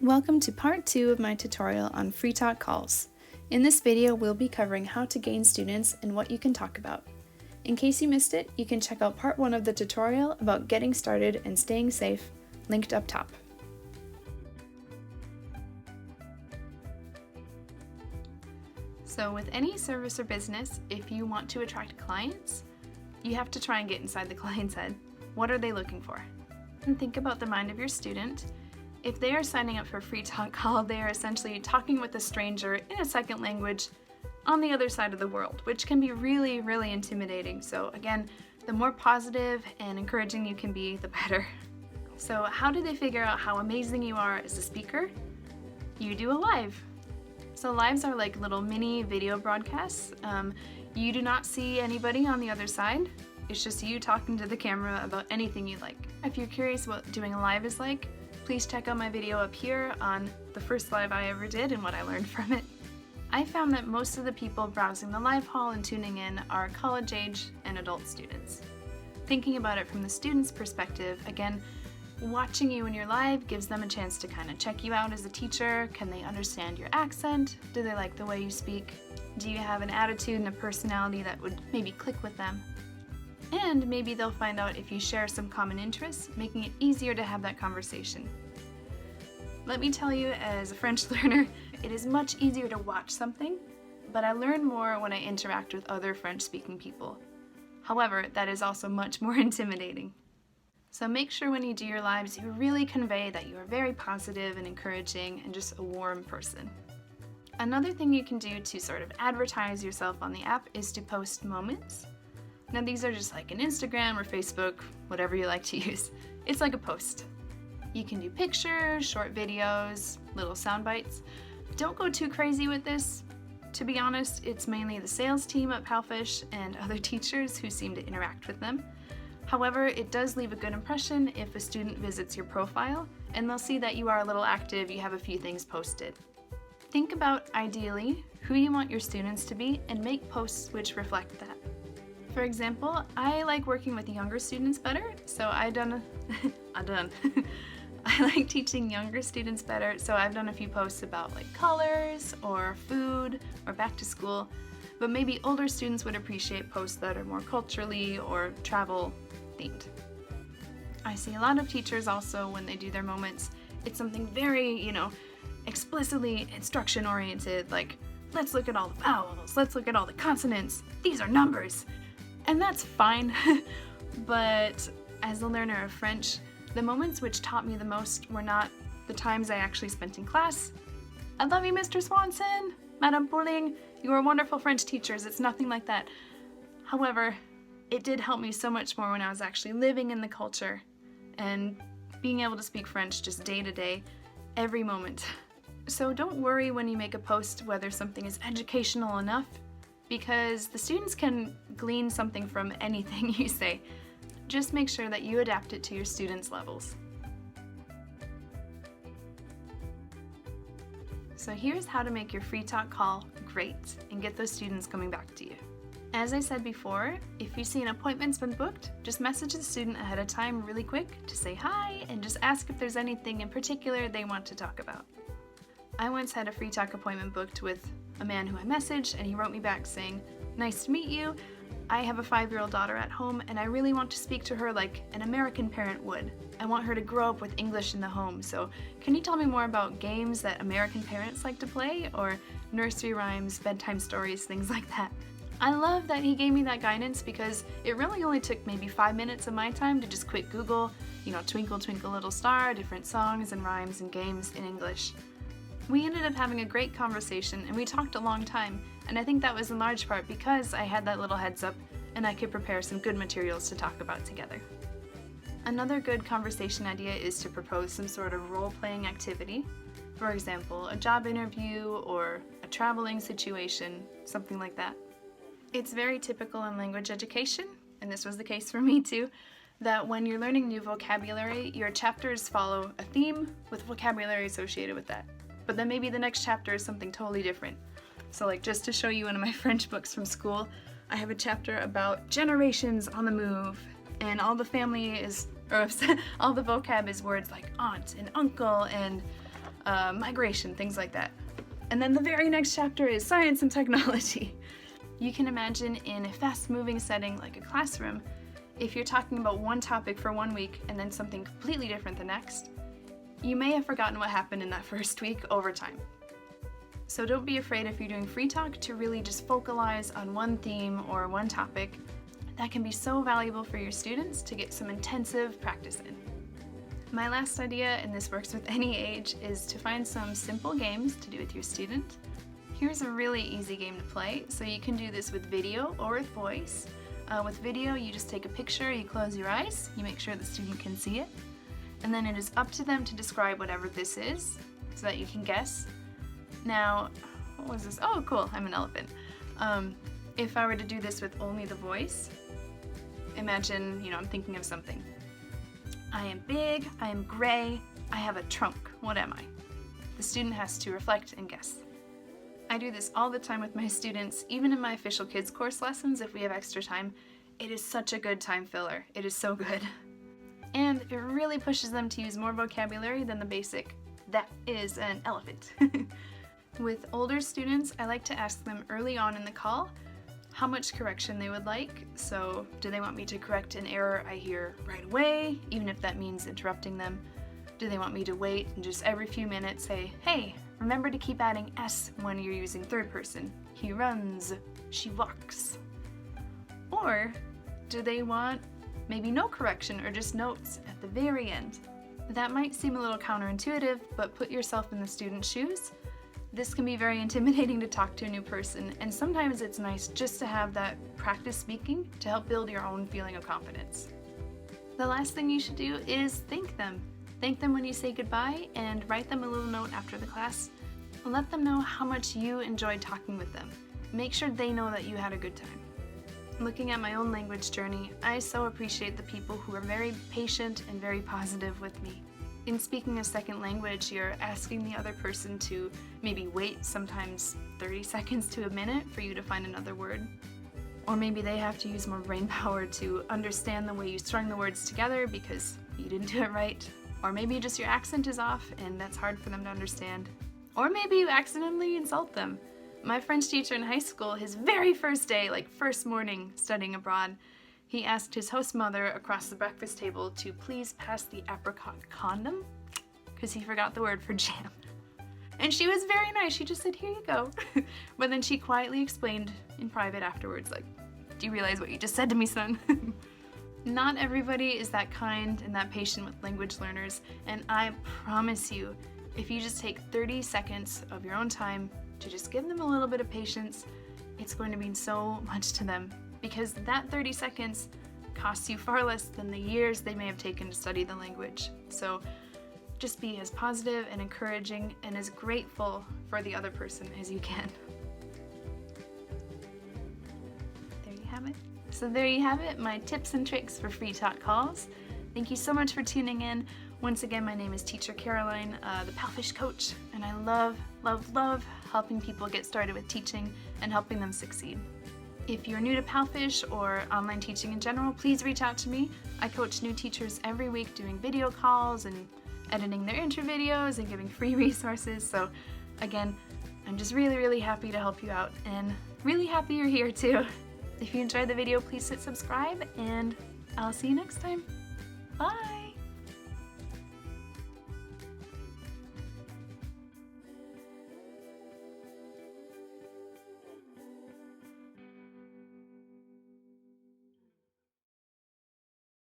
Welcome to part 2 of my tutorial on FreeTalk calls. In this video, we'll be covering how to gain students and what you can talk about. In case you missed it, you can check out part 1 of the tutorial about getting started and staying safe, linked up top. So with any service or business, if you want to attract clients, you have to try and get inside the client's head. What are they looking for? And think about the mind of your student. If they are signing up for a FreeTalk call, they are essentially talking with a stranger in a second language on the other side of the world, which can be really, really intimidating. So again, the more positive and encouraging you can be, the better. So how do they figure out how amazing you are as a speaker? You do a live. So lives are like little mini video broadcasts. You do not see anybody on the other side. It's just you talking to the camera about anything you like. If you're curious what doing a live is like, please check out my video up here on the first live I ever did and what I learned from it. I found that most of the people browsing the live hall and tuning in are college age and adult students. Thinking about it from the student's perspective, again, watching you in your live gives them a chance to kind of check you out as a teacher. Can they understand your accent? Do they like the way you speak? Do you have an attitude and a personality that would maybe click with them? And maybe they'll find out if you share some common interests, making it easier to have that conversation. Let me tell you, as a French learner, it is much easier to watch something, but I learn more when I interact with other French-speaking people. However, that is also much more intimidating. So make sure when you do your lives, you really convey that you are very positive and encouraging and just a warm person. Another thing you can do to sort of advertise yourself on the app is to post moments. Now these are just like an Instagram or Facebook, whatever you like to use. It's like a post. You can do pictures, short videos, little sound bites. Don't go too crazy with this. To be honest, it's mainly the sales team at PalFish and other teachers who seem to interact with them. However, it does leave a good impression if a student visits your profile and they'll see that you are a little active, you have a few things posted. Think about, ideally, who you want your students to be and make posts which reflect that. For example, I like working with younger students better, so I like teaching younger students better, so I've done a few posts about like colors or food or back to school, but maybe older students would appreciate posts that are more culturally or travel themed. I see a lot of teachers also when they do their moments, it's something very, explicitly instruction oriented, like let's look at all the vowels, let's look at all the consonants, these are numbers. And that's fine, but as a learner of French, the moments which taught me the most were not the times I actually spent in class. I love you, Mr. Swanson, Madame Pauling, you are wonderful French teachers, it's nothing like that. However, it did help me so much more when I was actually living in the culture and being able to speak French just day to day, every moment. So don't worry when you make a post whether something is educational enough, because the students can glean something from anything you say. Just make sure that you adapt it to your students' levels. So here's how to make your FreeTalk call great and get those students coming back to you. As I said before, if you see an appointment's been booked, just message the student ahead of time really quick to say hi and just ask if there's anything in particular they want to talk about. I once had a FreeTalk appointment booked with a man who I messaged, and he wrote me back saying, "Nice to meet you. I have a 5-year-old daughter at home and I really want to speak to her like an American parent would. I want her to grow up with English in the home, so can you tell me more about games that American parents like to play, or nursery rhymes, bedtime stories, things like that?" I love that he gave me that guidance because it really only took maybe 5 minutes of my time to just quick Google, Twinkle Twinkle Little Star, different songs and rhymes and games in English. We ended up having a great conversation and we talked a long time, and I think that was in large part because I had that little heads up and I could prepare some good materials to talk about together. Another good conversation idea is to propose some sort of role-playing activity. For example, a job interview or a traveling situation, something like that. It's very typical in language education, and this was the case for me too, that when you're learning new vocabulary, your chapters follow a theme with vocabulary associated with that. But then maybe the next chapter is something totally different. So like, just to show you one of my French books from school, I have a chapter about generations on the move, and all the family is, or all the vocab is words like aunt and uncle and migration, things like that. And then the very next chapter is science and technology. You can imagine in a fast-moving setting like a classroom, if you're talking about one topic for 1 week and then something completely different the next, you may have forgotten what happened in that first week over time. So don't be afraid if you're doing free talk to really just focalize on one theme or one topic. That can be so valuable for your students to get some intensive practice in. My last idea, and this works with any age, is to find some simple games to do with your student. Here's a really easy game to play, so you can do this with video or with voice. With video, you just take a picture, you close your eyes, you make sure the student can see it, and then it is up to them to describe whatever this is, so that you can guess. Now, what was this? Oh, cool, I'm an elephant. If I were to do this with only the voice, imagine, I'm thinking of something. I am big, I am gray, I have a trunk. What am I? The student has to reflect and guess. I do this all the time with my students, even in my official kids course lessons if we have extra time. It is such a good time filler. It is so good. And it really pushes them to use more vocabulary than the basic, that is an elephant. With older students, I like to ask them early on in the call how much correction they would like. So do they want me to correct an error I hear right away, even if that means interrupting them? Do they want me to wait and just every few minutes say, hey, remember to keep adding S when you're using third person. He runs, she walks. Or do they want maybe no correction or just notes at the very end? That might seem a little counterintuitive, but put yourself in the student's shoes. This can be very intimidating to talk to a new person, and sometimes it's nice just to have that practice speaking to help build your own feeling of confidence. The last thing you should do is thank them. Thank them when you say goodbye and write them a little note after the class. Let them know how much you enjoyed talking with them. Make sure they know that you had a good time. Looking at my own language journey, I so appreciate the people who are very patient and very positive with me. In speaking a second language, you're asking the other person to maybe wait sometimes 30 seconds to a minute for you to find another word. Or maybe they have to use more brain power to understand the way you strung the words together because you didn't do it right. Or maybe just your accent is off and that's hard for them to understand. Or maybe you accidentally insult them. My French teacher in high school, his very first day, first morning studying abroad, he asked his host mother across the breakfast table to please pass the apricot condom because he forgot the word for jam. And she was very nice. She just said, here you go. But then she quietly explained in private afterwards, do you realize what you just said to me, son? Not everybody is that kind and that patient with language learners, and I promise you, if you just take 30 seconds of your own time to just give them a little bit of patience, it's going to mean so much to them, because that 30 seconds costs you far less than the years they may have taken to study the language. So just be as positive and encouraging and as grateful for the other person as you can. There you have it. So there you have it, my tips and tricks for free talk calls. Thank you so much for tuning in. Once again, my name is Teacher Caroline, the PalFish coach, and I love, love, love helping people get started with teaching and helping them succeed. If you're new to PalFish or online teaching in general, please reach out to me. I coach new teachers every week doing video calls and editing their intro videos and giving free resources. So again, I'm just really, really happy to help you out and really happy you're here too. If you enjoyed the video, please hit subscribe and I'll see you next time. Bye!